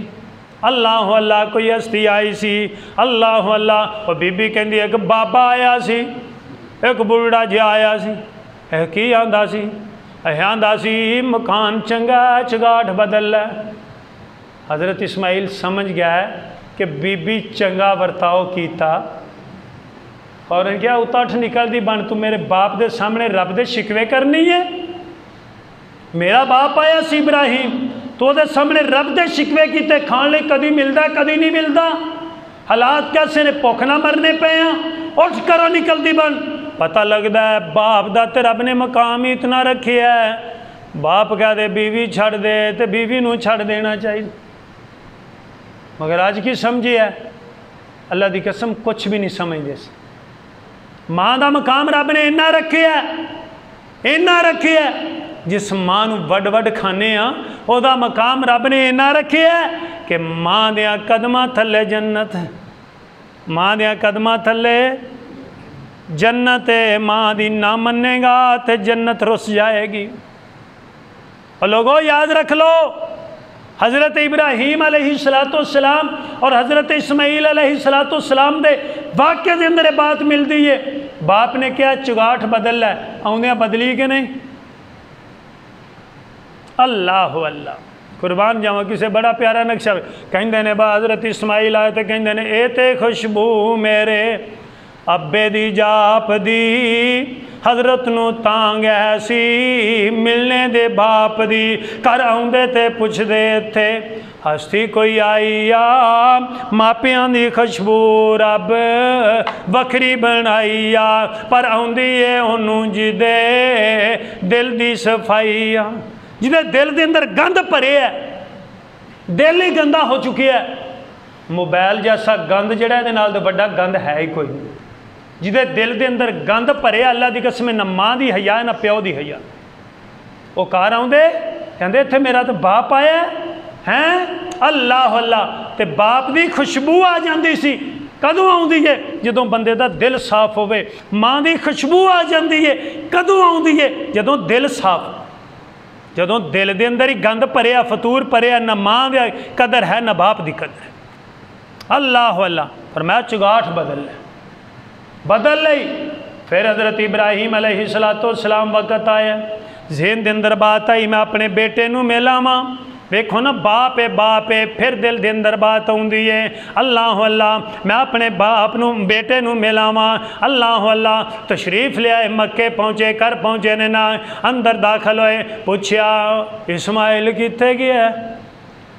अल्लाह अल्लाह, कोई हस्ती आई सी। अल्लाह अल्लाह। और बीबी कहती एक बाबा आया सी, एक बुढ़ा जिहा आया सी। की आंदा सी? आंदा सी मकान चंगा, चगाट बदल लै। हज़रत इस्माइल समझ गया है कि बीबी चंगा वरताओ कीता और क्या उतठ निकल दी बन तू मेरे बाप के सामने रब दे शिकवे करनी है। मेरा बाप आया सी इब्राहिम तो वो सामने रब दे शिकवे किते खाने लिए कभी मिलता कभी नहीं मिलता। हालात कैसे ने भुख ना मरने पे हैं उठ करो निकलती बन। पता लगता है बाप दा ते रब ने मकाम ही इतना रखे है। बाप कह दे बीवी छड़ दे तो बीवी नूं छड़ देना चाहिए। मगर आज की समझी है अल्लाह की कसम कुछ भी नहीं समझते। माँ का मकाम रब ने इन्ना रखे है इन्ना रखे है। जिस माँ नूं वड वड खाने ओदा मकाम रब ने इन्ना रखे है कि माँ दियां कदमां थले जन्नत है। माँ दियां कदमां थले जन्नत है। माँ दी ना मनेगा तो जन्नत रुस जाएगी। और लोगों याद रख लो हज़रत इब्राहीम अलैहिस्सलाम और हज़रत इस्माईल अलैहिस्सलाम दे वाक़े के अंदर बात मिलती है। बाप ने क्या चुगाठ बदल है आउंदियां बदली कि नहीं। अल्लाह अल्लाह कुर्बान जावा किसे बड़ा प्यारा नक्शा कहते ने बा हज़रत इस्माईल आए तो कहते ने ए ते खुशबू मेरे अब्बे दी जाप दी हज़रत नूं तांग ऐसी मिलने दे बाप दी घर आउंदे ते पुछदे थे हस्ती कोई आई आ मापियां दी खुशबू रब वखरी बनाई आ पर आउंदी है ओनू जिदे दिल दी सफाई आ जिदे दिल दे अंदर गंद भरे है। दिल ही गंदा हो चुके है। मोबाइल जैसा गंद जिहड़ा इहदे नाल ते वड्डा गंद है ही कोई नहीं। जिदे दिल दे अंदर गंद भरे अल्लाह की कसम ना माँ की हया ना प्यो की हया। वो घर आउंदे कहंदे इत्थे मेरा तो बाप आया हैं अल्लाह अल्लाह ते बाप की खुशबू आ जाती सी। कदों आउंदी है जदों बंदे दा दिल साफ होवे। माँ की खुशबू आ जाती है कदों आउंदी है जदों दिल साफ जदों दिल दे अंदर ही गंद भरिया फतूर भरिया ना माँ की कदर है ना बाप की कदर है। अल्लाह अल्लाह फरमाया चुगाठ बदल लई। फिर हज़रत इब्राहीम अलैहिस्सलाम वक़्त आया ज़हन दे अंदर बात आई मैं अपने बेटे नूं मिलावां। वेखो ना बाप है फिर दिल दे अंदर बात आउंदी है अल्लाह अल्लाह मैं अपने बाप नूं बेटे नूं मिलावां। अल्लाह अल्लाह तशरीफ ले आए मक्के पहुँचे घर पहुँचे ने ना अंदर दाखिल होए पूछया इस्माइल कित्थे गया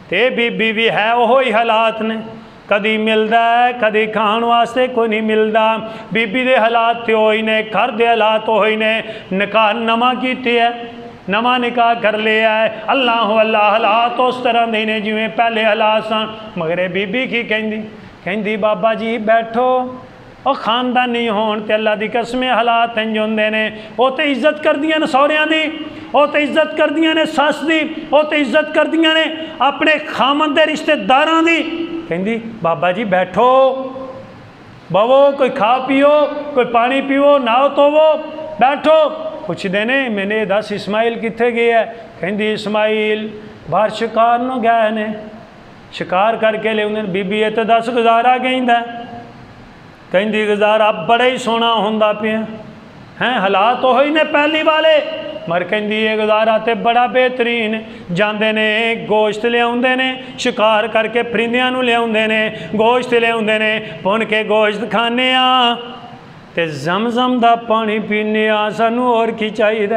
ते बीबी भी है वही ही हालात ने कदी मिलता है कदी खाण वास्ते कोई नहीं मिलता। बीबी दे हालात तो ही ने घर दे हालात ही ने निकाह नवा कीते है नवा निकाह कर लिया है। अल्लाह अल्लाह हालात उस तरह दे ने जिवें पहले हालात सन। मगर बीबी की कहंदी बाबा जी बैठो और खानदानी होण ते अल्लाह की कसमें हालात इंज होंदे ने। वो तो इज्जत करदियां ने सौहरियां दी वो तो इज्जत करदियां ने सस दी वो तो इज्जत करदियां ने अपने खामन दे रिश्तेदारां दी। कहंदी बाबा जी बैठो बवो कोई खा पियो कोई पानी पियो नहाओ धोवो बैठो। पुछदे ने मैंने दस इस्माइल कित्थे गया है। कहंदी इस्माइल बाहर शिकार नूं गए ने शिकार करके लियाउंदे ने। बीबी ये तो दस गुजारा गईंदा कहंदी गुजारा बड़ा ही सोहना होंदा पिया हैं हालात तो ही ने पहली वाले। मर कहंदी ये गुजारा तो बड़ा बेहतरीन जाते ने गोश्त लियाउंदे ने शिकार करके परिंदियां नूं लियाउंदे ने गोश्त लियाउंदे ने भुन के गोश्त खाने ते जमजम दा पानी पीने सानू और की चाहिए।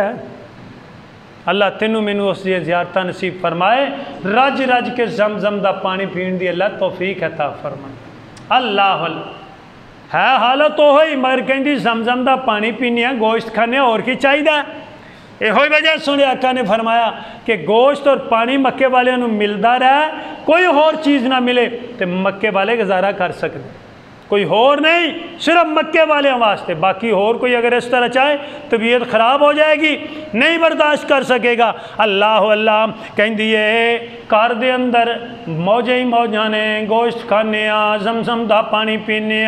अल्लाह तेनू मैनू उस दी ज़ियारत नसीब फरमाए रज रज के जमजम दा पानी पीने की अल्लाह तौफीक अता फरमाए। अल्लाह है हालत तो ही मगर कहती जमजम दा पानी पीने गोश्त खाने और की चाहिए। यो वजह सुने आका ने फरमाया कि गोश्त और पानी मक्के वाले मिलता रहा कोई होर चीज़ ना मिले तो मक्के वाले गुजारा कर सकते कोई होर नहीं सिर्फ मक्के वाले वास्ते। बाकी होर कोई अगर इस तरह चाहे तबीयत ख़राब हो जाएगी नहीं बर्दाश्त कर सकेगा। अल्लाह अल्लाह कहती है घर दे अंदर मौजे ही मौजा ने गोश्त खाने जमजम दा पानी पीने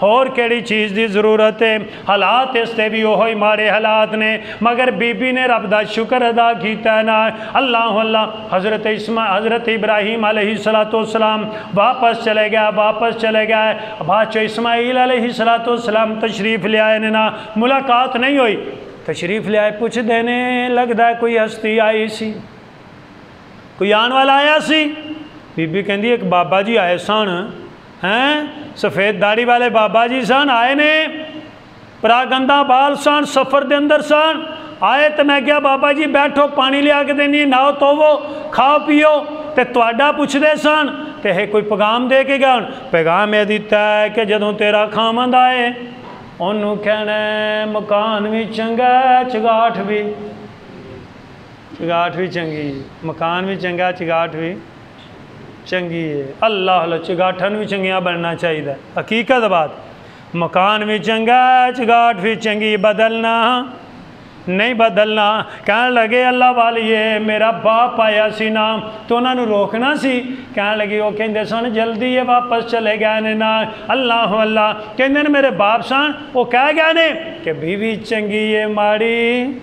होर केड़ी चीज़ की ज़रूरत है। हालात इसते भी वो ही माड़े हालात ने मगर बीबी ने रब दा शुक्र अदा किया ना। अल्लाह अल्लाह हज़रत इब्राहीम अलैहिस्सलाम वापस चले गया चो इस्माइल अलैहिस्सलाम तशरीफ़ ले आए ने ना मुलाकात नहीं हुई। तशरीफ़ ले आए पुछदे ने लगता है कोई हस्ती आई सी कोई आने वाला आया सी बीबी कहती एक बाबा जी आए सन, हैं सफ़ेद दाढ़ी वाले बाबा जी सन, आए ने परागंदा बाल सन, सफ़र के अंदर सन, आए तो मैं क्या बाबा जी बैठो पानी लिया के देनी, नहाओ धोवो खाओ पियो, तो तुहाडा पुछदे सन तो यह कोई पैगाम दे के गया। पैगाम यह दिता है कि जदों तेरा खामंद आए उन्होंने कहना मकान भी चंगा चगाठ भी चंगी, मकान भी चंगा चगाठ भी चंगी है। अल्लाह चगाठन भी चंगिया बनना चाहिए, हकीकत बात। मकान भी चंगा चगाठ भी चंगी, बदलना नहीं बदलना। कहने लगे अल्लाह वालिए मेरा बाप आया सी नाम तो उन्होंने रोकना सी, कहने लगे वो कहते सन जल्दी ये वापस चले गए ने ना, अल्लाह अल्लाह कहते ने मेरे बाप सन वो कह गए ने कि बीवी चंगी है माड़ी,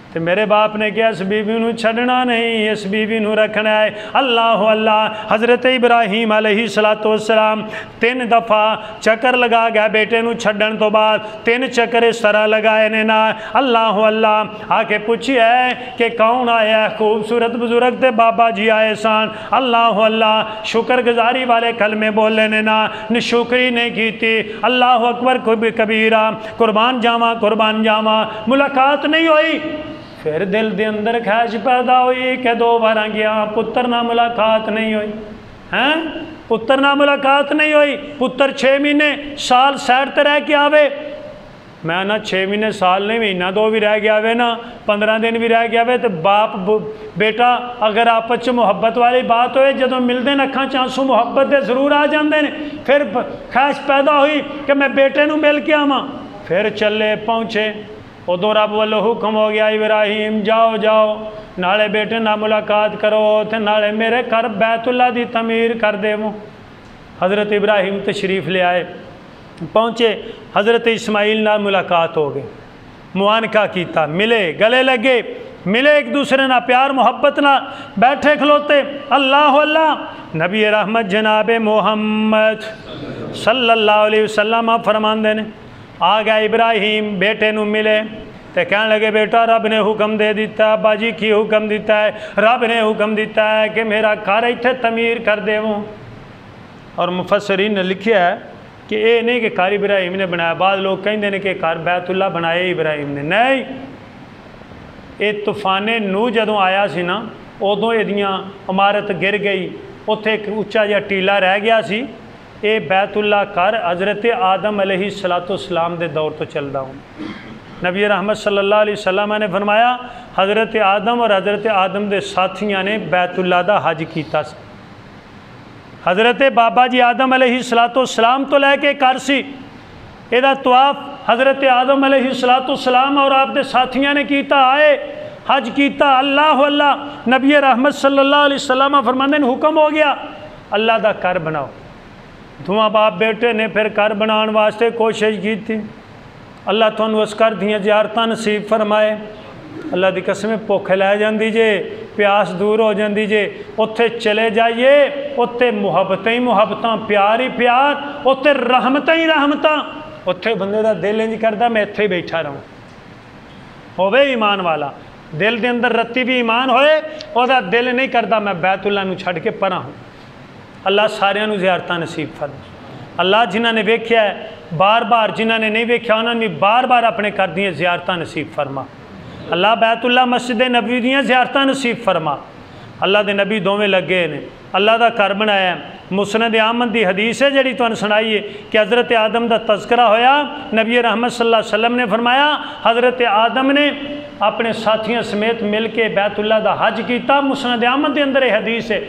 तो मेरे बाप ने क्या इस बीवी नू छड़ना नहीं, इस बीवी नू रखना है। अल्लाह अल्लाह। हज़रत इब्राहीम अलैहिस्सलाम 3 दफ़ा चक्कर लगा गया बेटे नू छड़न तो बाद, 3 चक्कर इस तरह लगाए ने ना। अल्लाह अल्लाह आके पूछिए कि कौन आया, खूबसूरत बुजुर्ग थे बाबा जी आए सन। अल्लाह अल्लाह शुक्रगुजारी वाले कलमे बोले ने ना, निशुक्री नहीं की थी। अल्लाह अकबर कबीरा, कुर्बान जावा मुलाकात नहीं हुई। फिर दिल के अंदर ख्वाहिश पैदा हुई कि 2 बार गया पुत्र ना मुलाकात नहीं हुई, हैं पुत्र ना मुलाकात नहीं हुई। पुत्र 6 महीने साल सैड तो रह के आवे, मैं ना 6 महीने साल नहीं, महीना 2 भी रह गया आवे ना, 15 दिन भी रह गया आवे, तो बाप बेटा अगर आपस च मुहब्बत वाली बात होए जदों मिलते हैं अखां च आंसू मुहब्बत के जरूर आ जाते हैं। फिर ख्वाहिश पैदा हुई कि मैं बेटे नू मिल के आवां। फिर चले पहुँचे, उदों रब वालों हुक्म हो गया इब्राहीम जाओ जाओ नाले बेटे ना मुलाकात करो, तो नाले मेरे घर बैतुल्ला दी तमीर कर देवो। हज़रत इब्राहीम तशरीफ़ ले आए, पहुँचे, हज़रत इस्माइल नाल मुलाकात हो गई, मुआनका किया, मिले गले लगे, मिले एक दूसरे ना प्यार मुहब्बत ना बैठे खलोते। अल्लाह अल्लाह। नबी रहमत जनाब मोहम्मद सल्लल्लाहु अलैहि वसल्लम फरमांदे ने आ गया इब्राहीम बेटे नू मिले तो कहने लगे बेटा रब ने हुक्म दे दिता। अब्बा जी की हुक्म दिता है? रब ने हुक्म दिता है कि मेरा घर इत्थे तमीर कर देवो। और मुफस्सरीन ने लिखा है कि ये नहीं कि घर इब्राहीम ने बनाया, बाद लोग कहते हैं कि घर बैतुल्ला बनाया इब्राहीम ने, नहीं। ये तूफाने नू जदों आया सी ना उदों इहदियां इमारत गिर गई, उत्थे एक उच्चा जिहा टीला रह गया सी। ये बैतुल्ला घर हज़रत आदम अलैहिस्सलाम के दौर तो चलता हूँ। नबी रहमत सल्लल्लाहु अलैहि वसल्लम ने फरमाया हज़रत आदम और हज़रत आदम के साथियों ने बैतुल्ला का हज किया। हज़रत बाबा जी आदम अलैहिस्सलाम तो लैके कर सी, ਇਹਦਾ तवाफ हज़रत आदम अलैहिस्सलाम और आपके साथियों ने किया, आए हज किया। अल्लाह अल्लाह। नबी रहमत सल्लल्लाहु अलैहि वसल्लम फरमाते हैं हुक्म हो गया अल्लाह का घर बनाओ। दोवां बाप बेटे ने फिर घर बनाने वास्ते कोशिश की थी। अल्लाह तुहानू उस घर दियां ज़ियारतां नसीब फरमाए। अल्लाह की कसम भुख लै जाती जे, प्यास दूर हो जाती जे। उत्थे चले जाइए, उत्थे मुहब्बतां ही मुहब्बतां, प्यार ही प्यार, उत्थे रहमतां ही रहमतां। उत्थे बंदे का दिल इंज करता मैं इत्थे ही बैठा रहूँ। होवे ईमान वाला, दिल के अंदर रत्ती भी ईमान होए, वह दिल नहीं करता मैं बैतुल्ला नू छड़ के परा हूँ। अल्लाह सारियां नू ज़ियारतां नसीब फरमा। अल्लाह जिन्हां ने वेख्या है बार बार, जिन्हां ने नहीं वेख्या उन्होंने भी बार बार अपने घर दियां ज़ियारतां नसीब फरमा। अल्लाह बैतुल्ला मस्जिद नबी दियां ज़ियारतां नसीब फरमा। अल्लाह के नबी दोवें लगे ने, अल्लाह का घर बनाया। मुस्नद अहमद की हदीस है जी तुहानू सुनाई है कि हज़रत आदम का तज़किरा होया। नबी रहमत सल्लल्लाहु अलैहि वसल्लम ने फरमाया हज़रत आदम ने अपने साथियों समेत मिल के बैतुल्ला का हज किया। मुस्नद अहमद के अंदर हदीस है,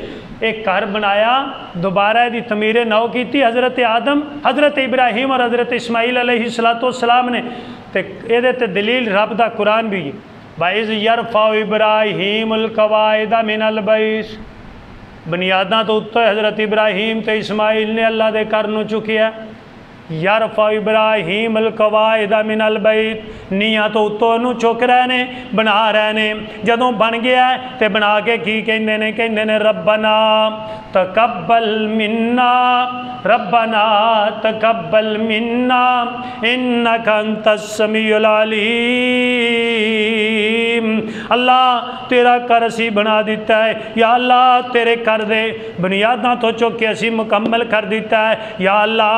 एक घर बनाया, दोबारा यदी तमीर नौ की हज़रत आदम, हज़रत इब्राहीम और हज़रत इस्माइल अलैहिस्सलाम ने। तो ये दलील रब का कुरान भी है, वाइज़ यरफ़अ इब्राहीमुल क़वाइद मिनल बैत। बुनियादा तो उत्ते हज़रत इब्राहीम तो इस्माइल ने अल्लाह के घर नू चुकिया। यरफा इब्राहीम अल कवाइद मिनल बैत नीयां तो उत्तों नूं चुक रहे ने बना रहे ने जदों बन गया तो बना के की कहते ने रब्बना तकब्बल मिन्ना रब्बना तकब्बल मिन्ना इन्नका अंतस समीउल अलीम। अल्लाह तेरा कर असी बना दिता है या अल्लाह तेरे कर दे बुनियादां तो चुक के असी मुकम्मल कर दिता है या अल्लाह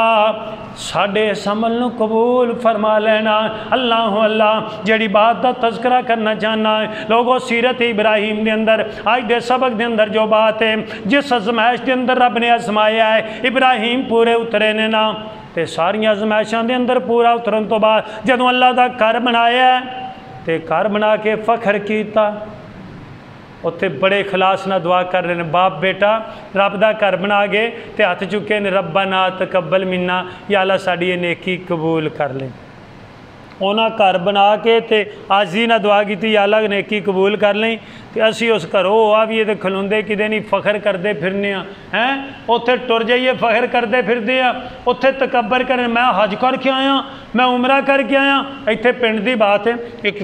साडे इस अमल नूं कबूल फरमा लेना। अल्लाह अल्लाह जिहड़ी बात का तज़करा करना चाहना है लोगों सीरत इब्राहीम के अंदर अज के सबक के अंदर जो बात है जिस आजमाइश के अंदर रब ने आजमाया है इब्राहीम पूरे उतरे ने ना तो सारिया आजमाइशों के अंदर पूरा उतरन तो बाद जदों अल्लाह का घर बनाया तो घर बना के फखर किया उत्थे बड़े खलास ना दुआ कर रहे हैं बाप बेटा रब का घर बना गए तो हथ चुके ने रब्बना तकब्बल मिन्ना या अल्लाह साडी ये नेकी कबूल कर ले। उन्हें घर बना के ते आजी ना दुआ की या अल्लाह नेकी कबूल कर लें तो असी उस घरों आ भी तो खलोंदे कि नहीं फखर करते फिरने हैं उत्थे टुर जाइए फखर करते फिरते हैं उत्थे तकब्बर करें मैं हज करके आया मैं उमरा करके आया। इत्थे पिंड की बात है एक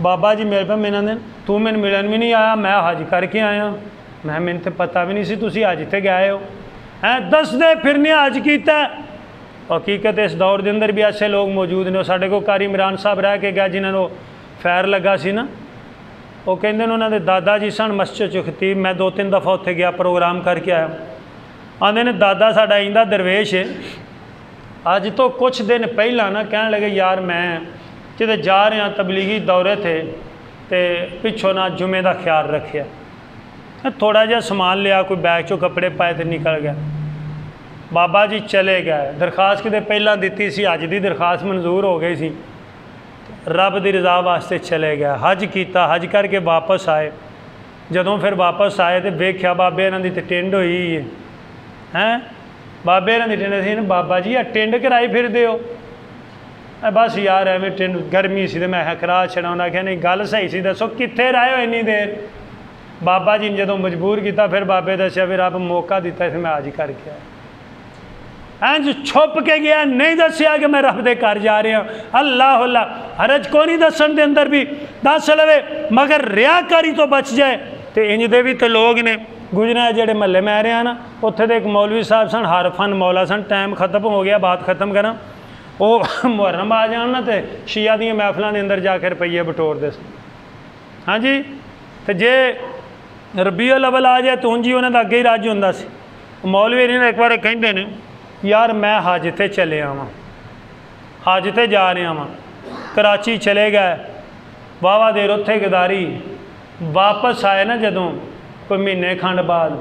बाबा जी मेरे पे मिलन देन तू मैंने मिलन भी नहीं आया मैं हज करके आया मैंने तो पता भी नहीं सी तुसी हज ते गए हो हैं दसदे फिरने हज किया। हकीकत इस दौर के अंदर भी ऐसे लोग मौजूद ने साढ़े को कारी इमरान साहब रह के गए जिन्होंने फैर लगा सी ना वो कहते हैं उन्होंने दादा जी सन मस्जिद च खतीब मैं 2-3 दफ़ा उत्थे गया प्रोग्राम करके आया आते ने दादा साडा इंदा दरवेश है अज तो कुछ दिन पहला ना कह लगे यार मैं जिते जा रहे हैं तबलीगी दौरे थे तो पिछों ना जुमे का ख्याल रखिया थोड़ा जहा समान लिया कोई बैग चो कपड़े पाए तो निकल गया बाबा जी चले गए दरखास्त कितने पहला दी सी अज की दरखास्त मंजूर हो गई सी रब की रजा वास्ते चले गए हज किया हज करके वापस आए जदों फिर वापस आए तो वेख्या बाबे इन्हां दी ते टिंड हुई है बाबे इन्हां दी टिंड सी बाबा जी आ टिंड कराई फिरदे हो बस यार एवं टिंड गर्मी सी तो मैं करा छड़ा उन्हें आख्या नहीं गल सही सी दसो कित्थे रहे हो इन्नी देर बाबा जी ने जदों मजबूर किया फिर बाबे दसिया फिर रब मौका दिता फिर मैं हज करके आया इंज छुप के गया नहीं दसिया कि मैं रब दे घर जा रहा अल्लाह अल्लाह हरज को नहीं दसन के अंदर भी दस लवे मगर रियाकारी तो बच जाए तो इंज दे भी तो लोग ने गुजरा जेडे महल्ले में रहे हैं ना उत्थे दे एक मौलवी साहब सन हर फन मौला सन टाइम खत्म हो गया बात खत्म करा वो मुहर्रम आ जान ना तो शिया दी महफलों के अंदर जाकर रुपये बटोरते सन। हाँ जी तो जे रबीउल अव्वल आ जाए तो उंजी उन्होंने अगे ही रज होंदा सी मौलवी ने एक बार कहते हैं यार मैं हज ते चले आवां हज ते जा रहा वां कराची चले गए वाहवा देर उत्थे गदारी वापस आए ना जदों कोई महीने खंड बाद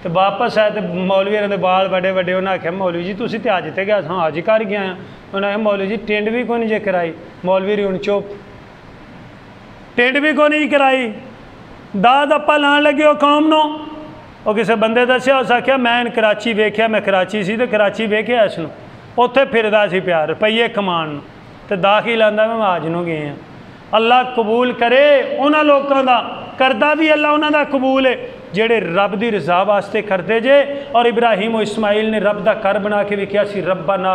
तो वापस आए तो मौलवी के बाल बड़े बड़े उन्हें आख्या मौलवी जी तुसीं ते हज ते गए हाँ हज कर गया उन्हें आख्या मौलवी जी टिंड भी कोई नहीं जे कराई मौलवी री हुण चुप टिंड भी कोई नहीं कराई दाद अपा लाण लगे हो कौम नूं वो किसी बंदे दसिया उस आख्या मैं कराची वेख्या मैं कराची सी तो कराची वेख्या इसनूं उत्थे फिरदा सी प्यार रुपये कमान तो दाखिल आंदा मैं आज नूं गए हैं। अल्लाह कबूल करे उन्होंने लोगों का करदा भी अल्लाह उन्होंने कबूल है जेड़े रब की रजा वास्ते करते जे। और इब्राहीम और इस्माइल ने रब का घर बना के वेख्या सी रब्बना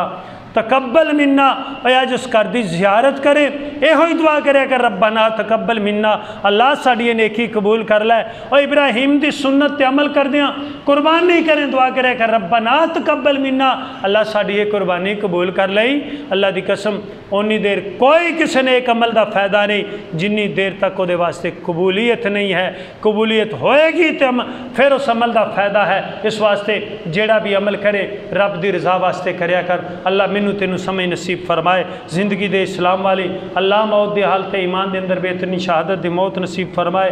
तकब्बल मिन्ना अज उस घर की जियारत करें यो ही दुआ करे कर रब्बना तकब्बल मिन्ना अल्लाह साड़ी नेकी कबूल कर लै। और इब्राहीम की सुन्नत ते अमल करदियां कुर्बानी करें दुआ करे कर रब्बना तकब्बल मिन्ना अल्लाह साड़ी ये कुर्बानी कबूल कर लई। अल्लाह की कसम उन्नी देर कोई किसी ने एक अमल का फायदा नहीं जिन्नी देर तक वो वास्ते कबूलीयत नहीं है। कबूलीयत होएगी तो फिर उस अमल का फायदा है। इस वास्ते जेड़ा भी अमल करे रब की रजा वास्ते करया कर। अल्लाह मैनू तेनू समझ नसीब फरमाए जिंदगी दे इस्लाम वाली अल्लाह मौत दे हालत ईमान के अंदर बेहतरीन शहादत दी मौत नसीब फरमाए।